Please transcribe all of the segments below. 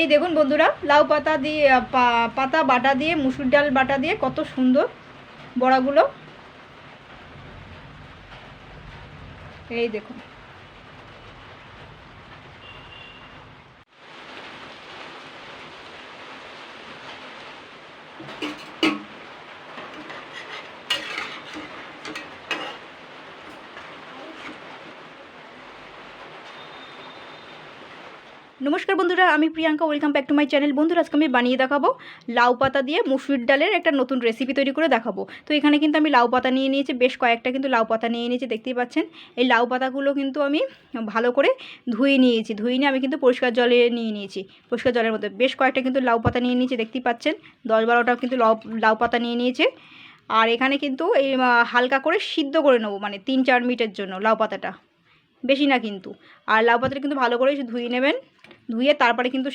এই দেখুন বন্ধুরা, লাউ পাতা দিয়ে পাতা বাটা দিয়ে মুসুর ডাল বাটা দিয়ে কত সুন্দর বড়াগুলো। এই দেখুন, নমস্কার বন্ধুরা, আমি Priyanka. Welcome back to my channel. বন্ধুরা, আজকে আমি বানিয়ে দেখাবো লাউ পাতা দিয়ে মুসুর ডালের একটা নতুন রেসিপি তৈরি করে দেখাবো। তো এখানে কিন্তু আমি লাউ পাতা নিয়ে নিয়েছি, বেশ কয়েকটা কিন্তু লাউ পাতা নিয়ে নিয়েছি, দেখতেই পাচ্ছেন। এই লাউ পাতাগুলো কিন্তু আমি ভালো করে ধুয়ে নিয়েছি, ধুয়ে নিয়ে আমি কিন্তু পরিষ্কার জলে নিয়ে নিয়েছি। পরিষ্কার জলের মধ্যে বেশ কয়েকটা কিন্তু লাউ পাতা নিয়ে নিয়েছি, দেখতেই পাচ্ছেন। 10-12টা কিন্তু লাউ পাতা নিয়ে নিয়েছে। আর এখানে কিন্তু এই হালকা করে সিদ্ধ করে নেবো, মানে 3-4 মিনিটের জন্য লাউ পাতাটা, বেশি না কিন্তু। আর লাউ পাতাটা কিন্তু ভালো করে ধুয়ে নেবেন, ধুয়ে তারপরে কিন্তু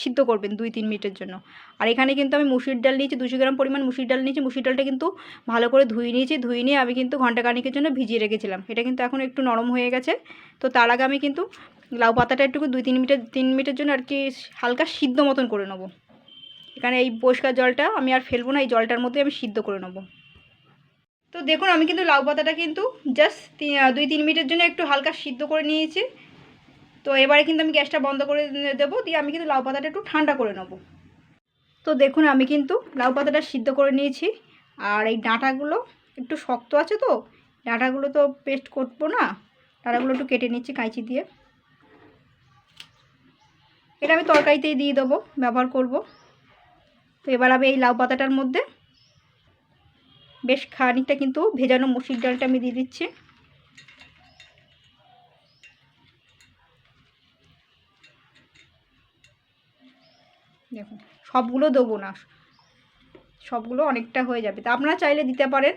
সিদ্ধ করবেন 2-3 মিনিটের জন্য। আর এখানে কিন্তু আমি মুসুর ডাল নিয়েছি, 200 গ্রাম পরিমাণ মুসুর ডাল নিয়েছি। মুসুর ডালটা কিন্তু ভালো করে ধুয়ে নিয়েছি, ধুয়ে নিয়ে আমি কিন্তু ঘন্টাখানেকের জন্য ভিজিয়ে রেখেছিলাম। এটা কিন্তু এখন একটু নরম হয়ে গেছে। তো তার আগে আমি কিন্তু লাউ পাতাটা একটু 2-3 মিনিটের জন্য আর কি হালকা সিদ্ধ মতন করে নেবো। এখানে এই পরিষ্কার জলটা আমি আর ফেলবো না, এই জলটার মধ্যে আমি সিদ্ধ করে নেবো। তো দেখুন, আমি কিন্তু লাউ পাতাটা কিন্তু জাস্ট 2-3 মিনিটের জন্য একটু হালকা সিদ্ধ করে নিয়েছি। তো এবারে কিন্তু আমি গ্যাসটা বন্ধ করে দেবো, দিয়ে আমি কিন্তু লাউ পাতাটা একটু ঠান্ডা করে নেব। তো দেখুন, আমি কিন্তু লাউ পাতাটা সিদ্ধ করে নিয়েছি। আর এই ডাঁটাগুলো একটু শক্ত আছে, তো ডাঁটাগুলো তো পেস্ট করবো না, ডাঁটাগুলো একটু কেটে নিচ্ছি কাঁচি দিয়ে। এটা আমি তরকারিতেই দিয়ে দেবো, ব্যবহার করব। তো এবার আমি এই লাউ পাতাটার মধ্যে বেশ খানিকটা কিন্তু ভেজানো মসুর ডালটা আমি দিয়ে দিচ্ছি। দেখুন, সবগুলো দেবো না, সবগুলো অনেকটা হয়ে যাবে, তা আপনারা চাইলে দিতে পারেন।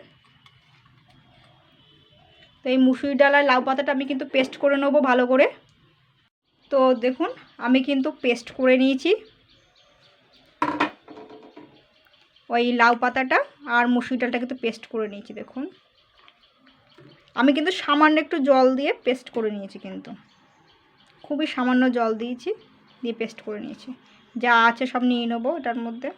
তো এই মুসুর ডাল আর লাউ পাতাটা আমি কিন্তু পেস্ট করে নেবো ভালো করে। তো দেখুন, আমি কিন্তু পেস্ট করে নিয়েছি ওই লাউ পাতাটা আর মুসুর ডালটা, কিন্তু পেস্ট করে নিয়েছি। দেখুন, আমি কিন্তু সামান্য একটু জল দিয়ে পেস্ট করে নিয়েছি, কিন্তু খুবই সামান্য জল দিয়েছি, দিয়ে পেস্ট করে নিয়েছি। যা আছে সব নিয়ে নেবো এটার মধ্যে।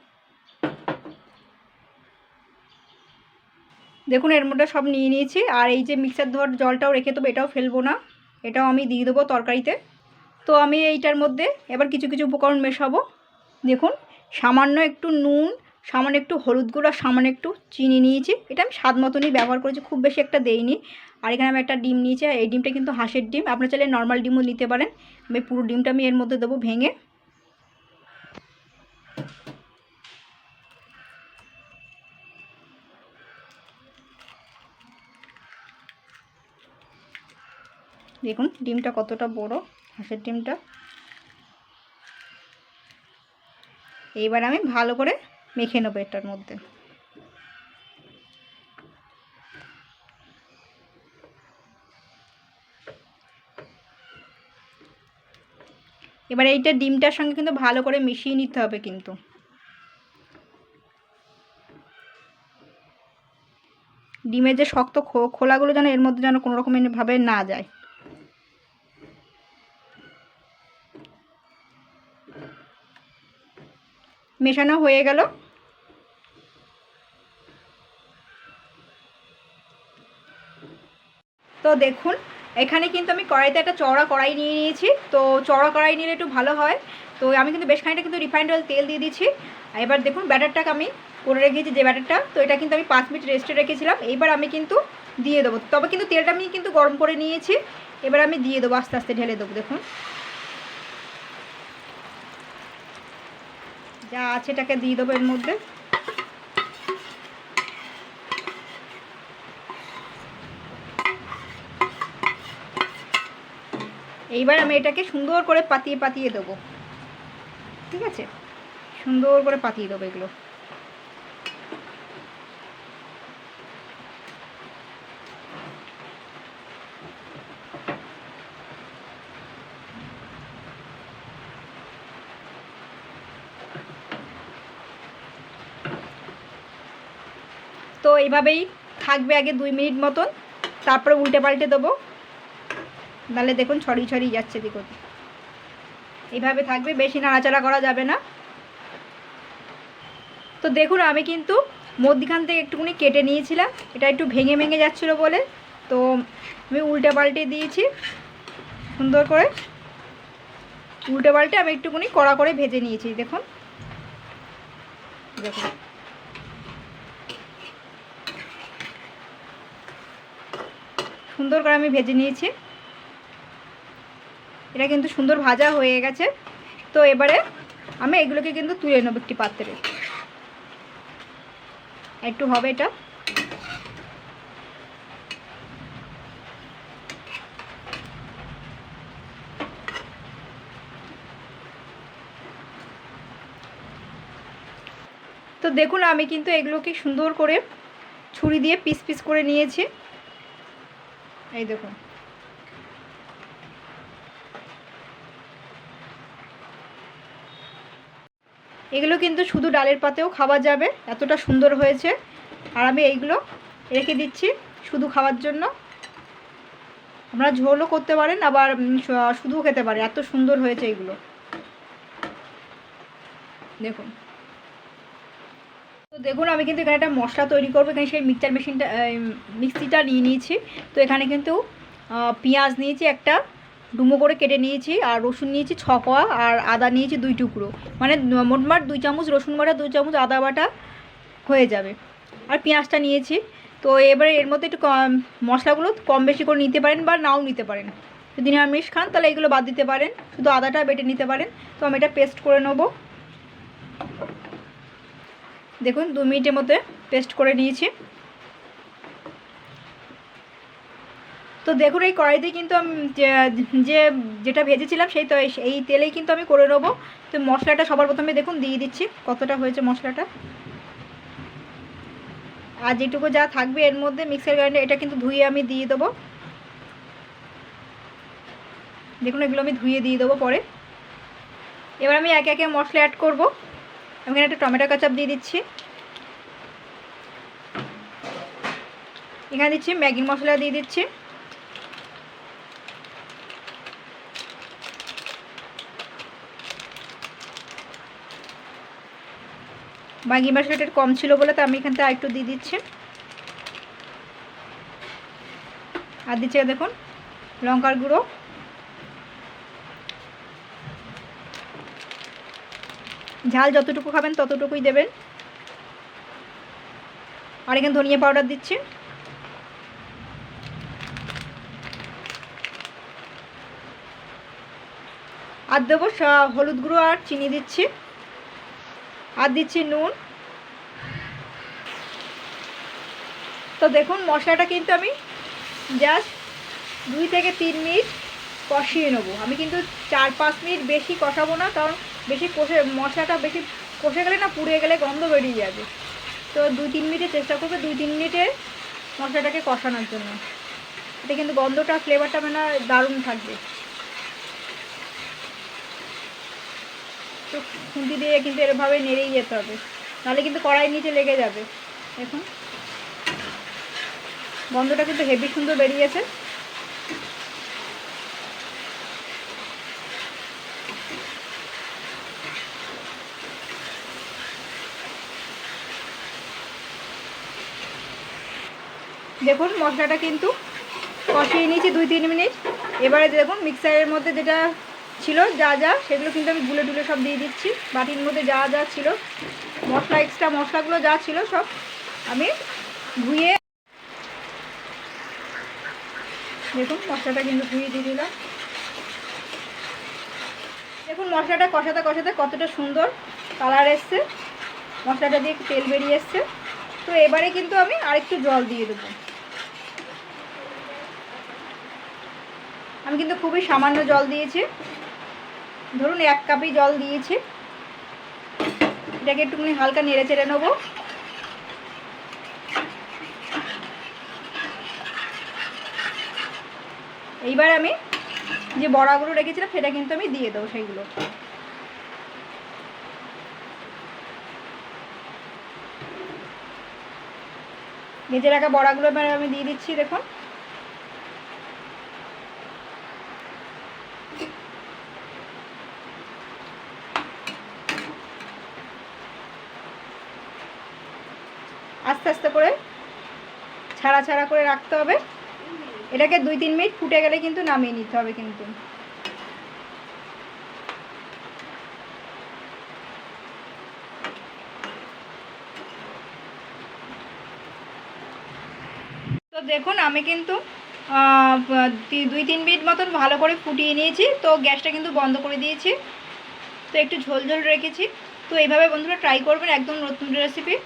দেখুন, এর মধ্যে সব নিয়ে নিয়েছি। আর এই যে মিক্সার ধোয়ার জলটাও রেখে দেবো, এটাও ফেলবো না, এটাও আমি দিয়ে দেবো তরকারিতে। তো আমি এইটার মধ্যে এবার কিছু কিছু উপকরণ মেশাবো। দেখুন, সামান্য একটু নুন, সামান্য একটু হলুদ গুঁড়ো, সামান্য একটু চিনি নিয়েছি। এটা আমি স্বাদ মতনই ব্যবহার করেছি, খুব বেশি একটা দেইনি। আর এখানে আমি একটা ডিম নিয়েছি, এই ডিমটা কিন্তু হাঁসের ডিম, আপনারা চাইলে নর্মাল ডিমও নিতে পারেন। আমি পুরো ডিমটা আমি এর মধ্যে দেবো ভেঙে। দেখুন ডিমটা কতটা বড়, হাঁসের ডিমটা। এইবার আমি ভালো করে মেখে নেবো এটার মধ্যে। এবার এইটা ডিমটার সঙ্গে কিন্তু ভালো করে মিশিয়ে নিতে হবে, কিন্তু ডিমের যে শক্ত খোলাগুলো যেন এর মধ্যে যেন কোনো রকমের ভাবে না যায়। মেশানো হয়ে গেল। তো দেখুন, এখানে কিন্তু আমি কড়াইতে একটা চওড়া কড়াই নিয়ে নিয়েছি। তো চওড়া কড়াই নিলে একটু ভালো হয়। তো আমি কিন্তু বেশ খানিকটা কিন্তু রিফাইন্ড অয়েল তেল দিয়ে দিচ্ছি। এবার দেখুন, ব্যাটারটাকে আমি করে রেখেছি যে ব্যাটারটা, তো এটা কিন্তু আমি 5 মিনিট রেস্টে রেখেছিলাম। এইবার আমি কিন্তু দিয়ে দেবো, তবে কিন্তু তেলটা আমি কিন্তু গরম করে নিয়েছি। এবার আমি দিয়ে দেবো, আস্তে আস্তে ঢেলে দেবো। দেখুন, যা আছে এটাকে দিয়ে দেবো এর মধ্যে। এইবার আমি এটাকে সুন্দর করে পাতিয়ে পাতিয়ে দেবো, ঠিক আছে? সুন্দর করে পাতিয়ে দেবো এগুলো। তো এইভাবেই থাকবে আগে 2 মিনিট মতন, তারপরে উল্টে পাল্টে দেবো। নাহলে দেখুন ছড়িয়ে ছড়িয়ে যাচ্ছে, দেখুন। এইভাবে থাকবে, বেশি নাড়াচাড়া করা যাবে না। তো দেখুন আমি কিন্তু মধ্যখান থেকে একটুখানি কেটে নিয়েছিলাম, এটা একটু ভেঙে ভেঙে যাচ্ছিলো বলে, তো আমি উল্টে পাল্টে দিয়েছি সুন্দর করে। উল্টে পাল্টে আমি একটুখানি কড়া করে ভেজে নিয়েছি। দেখুন দেখুন সুন্দর করে আমি ভেজে নিয়েছি, এটা কিন্তু সুন্দর ভাজা হয়ে গেছে। তো এবারে আমি এগুলোকে কিন্তু তুলে নেব একটি পাত্রে, একটু হবে এটা। তো দেখুন আমি কিন্তু এগুলোকে সুন্দর করে ছুরি দিয়ে পিস পিস করে নিয়েছি, এই দেখুন। এগুলো কিন্তু শুধু ডালের পাতেও খাওয়া যাবে, এতটা সুন্দর হয়েছে। আর আমি এইগুলো রেখে দিচ্ছি শুধু খাওয়ার জন্য, আপনারা ঝোলও করতে পারেন আবার শুধু খেতে পারেন, এত সুন্দর হয়েছে এগুলো দেখুন। তো দেখুন আমি কিন্তু এখানে একটা মশলা তৈরি করবো, এখানে সেই মিক্সিটা নিয়ে নিয়েছি। তো এখানে কিন্তু পেঁয়াজ নিয়েছি একটা ডুমো করে কেটে নিয়েছি, আর রসুন নিয়েছি 6 কোয়া, আর আদা নিয়েছি 2 টুকরো, মানে মোটমাট 2 চামচ রসুন বাটা 2 চামচ আদা বাটা হয়ে যাবে। আর পেঁয়াজটা নিয়েছি। তো এবারে এর মধ্যে একটু মশলাগুলো কম বেশি করে নিতে পারেন বা নাও নিতে পারেন, যদি নিরামিষ খান তাহলে এগুলো বাদ দিতে পারেন, শুধু আদাটা বেটে নিতে পারেন। তো আমি এটা পেস্ট করে নেবো। দেখুন 2 মিনিটের মধ্যে পেস্ট করে নিয়েছি। তো দেখুন এই কড়াইতে কিন্তু আমি যেটা ভেজেছিলাম এই তেলেই কিন্তু আমি করে নেবো। তো মশলাটা সবার প্রথমে দেখুন দিয়ে দিচ্ছি কতটা হয়েছে মশলাটা, আর যেটুকু যা থাকবে এর মধ্যে মিক্সার গ্রাইন্ডার এটা কিন্তু ধুয়ে আমি দিয়ে দেবো। দেখুন এগুলো আমি ধুয়ে দিয়ে দেবো পরে। এবার আমি একে একে মশলা অ্যাড করবো। আমি এখানে একটা টমেটো কেচাপ দিয়ে দিচ্ছি, এখানে দিচ্ছি ম্যাগি মশলা দিয়ে দিচ্ছি, ম্যাগি মশলাটা কম ছিল বলে তো আমি এখান থেকে আরেকটু দিয়ে দিচ্ছি। আর দিচ্ছি দেখুন লঙ্কার গুঁড়ো, ঝাল যতটুকু খাবেন ততটুকুই দেবেন। আর এখানে ধনিয়া পাউডার দিচ্ছি, আর দেবো হলুদ গুঁড়ো আর চিনি দিচ্ছি, আর দিচ্ছি নুন। তো দেখুন মশলাটা কিন্তু আমি জাস্ট 2 থেকে 3 মিনিট কষিয়ে নেবো। আমি কিন্তু 4-5 মিনিট বেশি কষাবো না, কারণ বেশি মশলাটা বেশি কষে গেলে না পুড়ে গেলে গন্ধ বেরিয়ে যাবে। তো 2-3 মিনিটে চেষ্টা করবে, 2-3 মিনিটে মশলাটাকে কষানোর জন্য। এটা কিন্তু গন্ধটা ফ্লেভারটা মানে দারুণ থাকবে। তো খুন্তি দিয়ে কিন্তু এরভাবে নেড়েই যেতে হবে, নাহলে কিন্তু কড়াইয়ের নিচে লেগে যাবে। দেখুন গন্ধটা কিন্তু হেভি সুন্দর বেরিয়েছে। দেখুন মশলাটা কিন্তু কষিয়ে নিয়েছি 2-3 মিনিট। এবারে দেখুন মিক্সারের মধ্যে যেটা ছিল যা সেগুলো কিন্তু আমি গুলে টুলে সব দিয়ে দিচ্ছি। বাটির মধ্যে যা ছিল মশলা, এক্সট্রা মশলাগুলো যা ছিল সব আমি ধুয়ে, দেখুন মশলাটা কিন্তু ধুয়ে দিয়ে দিলাম। দেখুন মশলাটা কষাতে কষাতে কতটা সুন্দর কালার এসছে, মশলাটা দিয়ে তেল বেরিয়ে এসছে। তো এবারে কিন্তু আমি আরেকটু জল দিয়ে দেবো। আমি কিন্তু খুবই সামান্য জল দিয়েছি, ধরুন 1 কাপই জল দিয়েছি। এটাকে একটুখানি হালকা নেড়ে চেড়ে নেবো। এইবার আমি যে বড়াগুলো রেখেছিলাম সেটা কিন্তু আমি দিয়ে দেবো, সেইগুলো ভেজে রাখা বড়াগুলো এবার আমি দিয়ে দিচ্ছি। দেখুন আস্তে আস্তে করে ছাড়া ছাড়া করে রাখতে হবে। এটাকে 2-3 মিনিট ফুটে গেলে কিন্তু নামিয়ে নিতে হবে কিন্তু। তো দেখুন আমি কিন্তু 2-3 মিনিট মতন ভালো করে ফুটিয়ে নিয়েছি। তো গ্যাসটা কিন্তু বন্ধ করে দিয়েছি। তো একটু ঝোল ঝোল রেখেছি। তো এইভাবে বন্ধুরা ট্রাই করবেন, একদম নতুন রেসিপি।